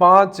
5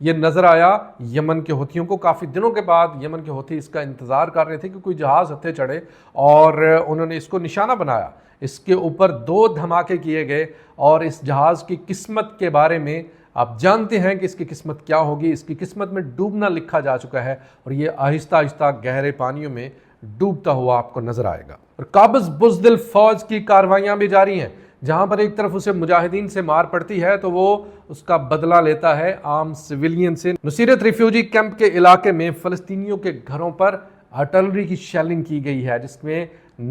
یہ نظر آیا یمن کے ہوتھیوں کو۔ کافی دنوں کے بعد یمن کے ہوتھی اس کا انتظار کر رہے تھے کہ کوئی جہاز ہتھے چڑھے، اور انہوں نے اس کو نشانہ بنایا، اس کے اوپر 2 دھماکے کیے گئے، اور اس جہاز کی قسمت کے بارے میں آپ جانتے ہیں کہ اس کی قسمت کیا ہوگی۔ اس کی قسمت میں ڈوبنا لکھا جا چکا ہے، اور یہ آہستہ آہستہ گہرے پانیوں میں ڈوبتا ہوا آپ کو نظر آئے گا۔ اور قابض بزدل فوج کی کارروائیاں بھی جاری ہیں، جہاں پر ایک طرف اسے مجاہدین سے مار پڑتی ہے تو وہ اس کا بدلہ لیتا ہے عام سویلین سے۔ نصیرت ریفیوجی کیمپ کے علاقے میں فلسطینیوں کے گھروں پر آرٹلری کی شیلنگ کی گئی ہے، جس میں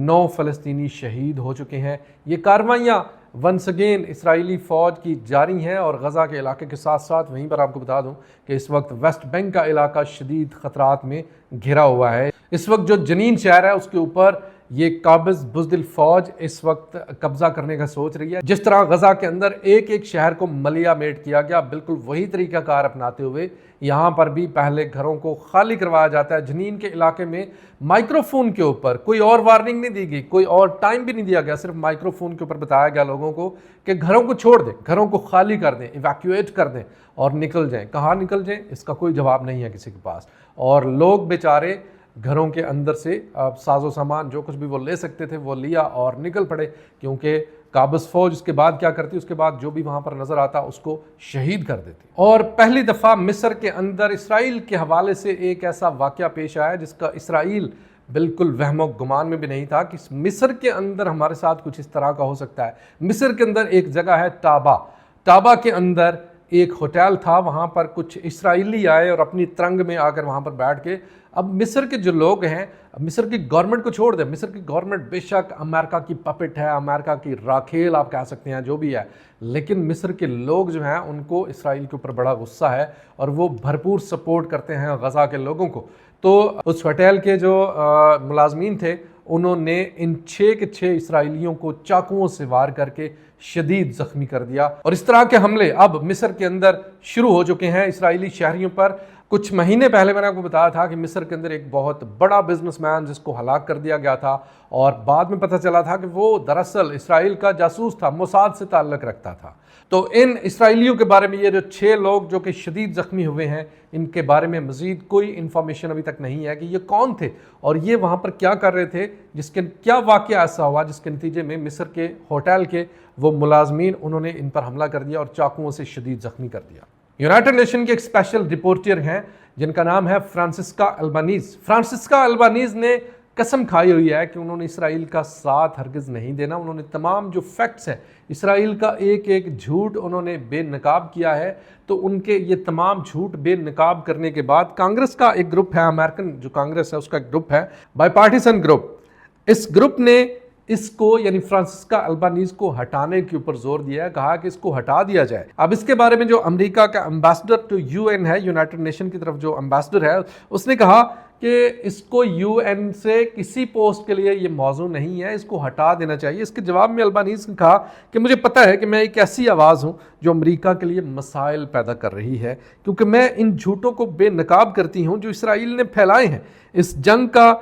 9 فلسطینی شہید ہو چکے ہیں۔ یہ کارروائیاں ونس اگین اسرائیلی فوج کی جاری ہیں، اور غزہ کے علاقے کے ساتھ ساتھ وہیں پر آپ کو بتا دوں کہ اس وقت ویسٹ بینک کا علاقہ شدید خطرات میں گھرا ہوا ہے۔ اس وقت جو جنین شہر ہے اس کے اوپر یہ قابض بزدل فوج اس وقت قبضہ کرنے کا سوچ رہی ہے۔ جس طرح غزہ کے اندر ایک ایک شہر کو ملیا میٹ کیا گیا، بالکل وہی طریقہ کار اپناتے ہوئے یہاں پر بھی پہلے گھروں کو خالی کروایا جاتا ہے۔ جنین کے علاقے میں مائکرو فون کے اوپر کوئی اور وارننگ نہیں دی گئی، کوئی اور ٹائم بھی نہیں دیا گیا، صرف مائکرو فون کے اوپر بتایا گیا لوگوں کو کہ گھروں کو چھوڑ دیں، گھروں کو خالی کر دیں، ایویکویٹ کر دیں اور نکل جائیں۔ کہاں نکل جائیں اس کا کوئی جواب نہیں ہے کسی کے پاس، اور لوگ بیچارے گھروں کے اندر سے ساز و سامان جو کچھ بھی وہ لے سکتے تھے وہ لیا اور نکل پڑے، کیونکہ قابض فوج اس کے بعد کیا کرتی، اس کے بعد جو بھی وہاں پر نظر آتا اس کو شہید کر دیتی۔ اور پہلی دفعہ مصر کے اندر اسرائیل کے حوالے سے ایک ایسا واقعہ پیش آیا جس کا اسرائیل بالکل وہم و گمان میں بھی نہیں تھا کہ مصر کے اندر ہمارے ساتھ کچھ اس طرح کا ہو سکتا ہے۔ مصر کے اندر ایک جگہ ہے تابا کے اندر ایک ہوٹل تھا، وہاں پر کچھ اسرائیلی آئے اور اپنی ترنگ میں آ کر وہاں پر بیٹھ کے، اب مصر کے جو لوگ ہیں، مصر کی گورنمنٹ کو چھوڑ دیں، مصر کی گورنمنٹ بے شک امریکہ کی پپٹ ہے، امریکہ کی راکھیل آپ کہہ سکتے ہیں، جو بھی ہے، لیکن مصر کے لوگ جو ہیں ان کو اسرائیل کے اوپر بڑا غصہ ہے اور وہ بھرپور سپورٹ کرتے ہیں غزہ کے لوگوں کو۔ تو اس ہوٹل کے جو ملازمین تھے انہوں نے ان 6 کے 6 اسرائیلیوں کو چاقوؤں سے وار کر کے شدید زخمی کر دیا، اور اس طرح کے حملے اب مصر کے اندر شروع ہو چکے ہیں اسرائیلی شہریوں پر۔ کچھ مہینے پہلے میں نے آپ کو بتایا تھا کہ مصر کے اندر ایک بہت بڑا بزنس مین جس کو ہلاک کر دیا گیا تھا، اور بعد میں پتہ چلا تھا کہ وہ دراصل اسرائیل کا جاسوس تھا، موساد سے تعلق رکھتا تھا۔ تو ان اسرائیلیوں کے بارے میں یہ جو 6 لوگ جو کہ شدید زخمی ہوئے ہیں، ان کے بارے میں مزید کوئی انفارمیشن ابھی تک نہیں ہے کہ یہ کون تھے اور یہ وہاں پر کیا کر رہے تھے، جس کے کیا واقعہ ایسا ہوا جس کے نتیجے میں مصر کے ہوٹل کے وہ ملازمین انہوں نے ان پر حملہ کر دیا اور چاقوؤں سے شدید زخمی کر دیا۔ یونائٹڈ نیشن کے ایک اسپیشل رپورٹر ہیں جن کا نام ہے فرانسسکا البانیز۔ فرانسسکا البانیز نے قسم کھائی ہوئی ہے کہ انہوں نے اسرائیل کا ساتھ ہرگز نہیں دینا۔ انہوں نے تمام جو فیکٹس ہیں، اسرائیل کا ایک ایک جھوٹ انہوں نے بے نقاب کیا ہے۔ تو ان کے یہ تمام جھوٹ بے نقاب کرنے کے بعد کانگریس کا ایک گروپ ہے، امریکن جو کانگریس ہے اس کا ایک گروپ ہے، بائی پارٹیسن گروپ، اس گروپ نے اس کو یعنی فرانسسکا البانیز کو ہٹانے کے اوپر زور دیا ہے، کہا کہ اس کو ہٹا دیا جائے۔ اب اس کے بارے میں جو امریکہ کا امبیسڈر ٹو یو این ہے، یونائٹڈ نیشن کی طرف جو امبیسڈر ہے، اس نے کہا کہ اس کو یو این سے کسی پوسٹ کے لیے یہ موضوع نہیں ہے، اس کو ہٹا دینا چاہیے۔ اس کے جواب میں البانیز نے کہا کہ مجھے پتہ ہے کہ میں ایک ایسی آواز ہوں جو امریکہ کے لیے مسائل پیدا کر رہی ہے، کیونکہ میں ان جھوٹوں کو بے نقاب کرتی ہوں جو اسرائیل نے پھیلائے ہیں۔ اس جنگ کا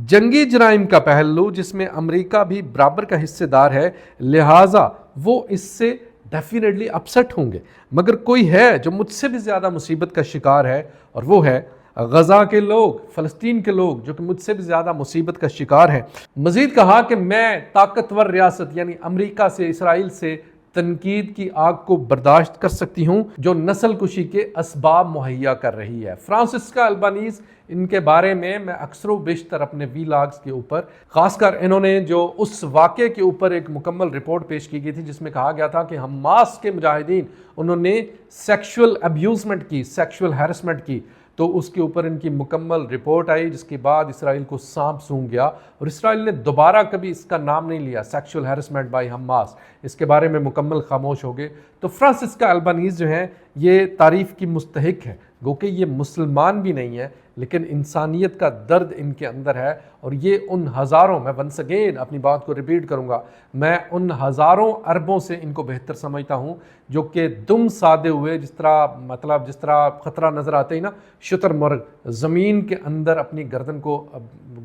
جنگی جرائم کا پہلو جس میں امریکہ بھی برابر کا حصے دار ہے، لہٰذا وہ اس سے ڈیفینیٹلی اپسٹ ہوں گے، مگر کوئی ہے جو مجھ سے بھی زیادہ مصیبت کا شکار ہے، اور وہ ہے غزہ کے لوگ، فلسطین کے لوگ جو کہ مجھ سے بھی زیادہ مصیبت کا شکار ہیں۔ مزید کہا کہ میں طاقتور ریاست یعنی امریکہ سے، اسرائیل سے تنقید کی آگ کو برداشت کر سکتی ہوں جو نسل کشی کے اسباب مہیا کر رہی ہے۔ فرانسسکا البانیز، ان کے بارے میں اکثر و بیشتر اپنے ویلاگز کے اوپر، خاص کر انہوں نے جو اس واقعے کے اوپر ایک مکمل رپورٹ پیش کی گئی تھی جس میں کہا گیا تھا کہ حماس کے مجاہدین انہوں نے سیکشول ابیوزمنٹ کی، سیکشول ہیرسمنٹ کی، تو اس کے اوپر ان کی مکمل رپورٹ آئی، جس کے بعد اسرائیل کو سانپ سونگ گیا اور اسرائیل نے دوبارہ کبھی اس کا نام نہیں لیا، سیکشول ہیرسمنٹ بائی حماس، اس کے بارے میں مکمل خاموش ہو گئے۔ تو فرانسسکا البانیز جو ہیں یہ تعریف کی مستحق ہے، گو کہ یہ مسلمان بھی نہیں ہے لیکن انسانیت کا درد ان کے اندر ہے، اور یہ ان ہزاروں، میں ونس اگین اپنی بات کو ریپیٹ کروں گا، میں ان ہزاروں اربوں سے ان کو بہتر سمجھتا ہوں جو کہ دم سادے ہوئے، جس طرح خطرہ نظر آتے ہی نا، شتر مرغ زمین کے اندر اپنی گردن کو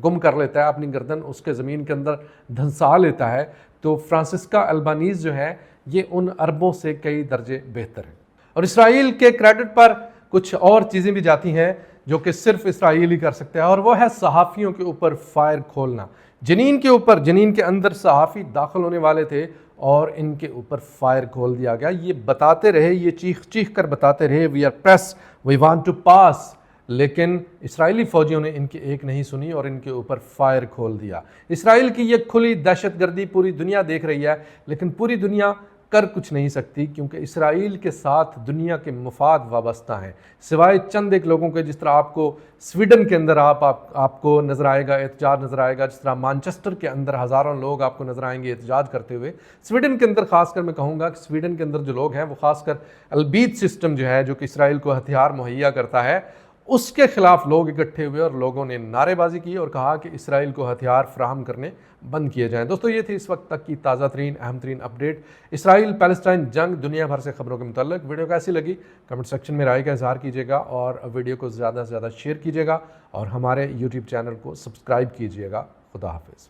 گم کر لیتا ہے، اپنی گردن اس کے زمین کے اندر دھنسا لیتا ہے، تو فرانسسکا البانیز جو ہے یہ ان اربوں سے کئی درجے بہتر ہے۔ اور اسرائیل کے کریڈٹ پر کچھ اور چیزیں بھی جاتی ہیں جو کہ صرف اسرائیل ہی کر سکتے ہیں، اور وہ ہے صحافیوں کے اوپر فائر کھولنا۔ جنین کے اوپر، جنین کے اندر صحافی داخل ہونے والے تھے اور ان کے اوپر فائر کھول دیا گیا۔ یہ بتاتے رہے، یہ چیخ چیخ کر بتاتے رہے we are press, we want to pass, لیکن اسرائیلی فوجیوں نے ان کی ایک نہیں سنی اور ان کے اوپر فائر کھول دیا۔ اسرائیل کی یہ کھلی دہشت گردی پوری دنیا دیکھ رہی ہے، لیکن پوری دنیا کر کچھ نہیں سکتی، کیونکہ اسرائیل کے ساتھ دنیا کے مفاد وابستہ ہیں، سوائے چند ایک لوگوں کے۔ جس طرح آپ کو سویڈن کے اندر آپ کو نظر آئے گا احتجاج نظر آئے گا، جس طرح مانچسٹر کے اندر ہزاروں لوگ آپ کو نظر آئیں گے احتجاج کرتے ہوئے، سویڈن کے اندر خاص کر میں کہوں گا کہ سویڈن کے اندر جو لوگ ہیں وہ خاص کر البید سسٹم جو ہے، جو کہ اسرائیل کو ہتھیار مہیا کرتا ہے، اس کے خلاف لوگ اکٹھے ہوئے اور لوگوں نے نعرے بازی کی اور کہا کہ اسرائیل کو ہتھیار فراہم کرنے بند کیے جائیں۔ دوستو یہ تھی اس وقت تک کی تازہ ترین اہم ترین اپڈیٹ اسرائیل پیلسٹائن جنگ دنیا بھر سے خبروں کے متعلق۔ ویڈیو کیسی لگی کمنٹ سیکشن میں رائے کا اظہار کیجیے گا، اور ویڈیو کو زیادہ سے زیادہ شیئر کیجیے گا، اور ہمارے یوٹیوب چینل کو سبسکرائب کیجیے گا۔ خدا حافظ۔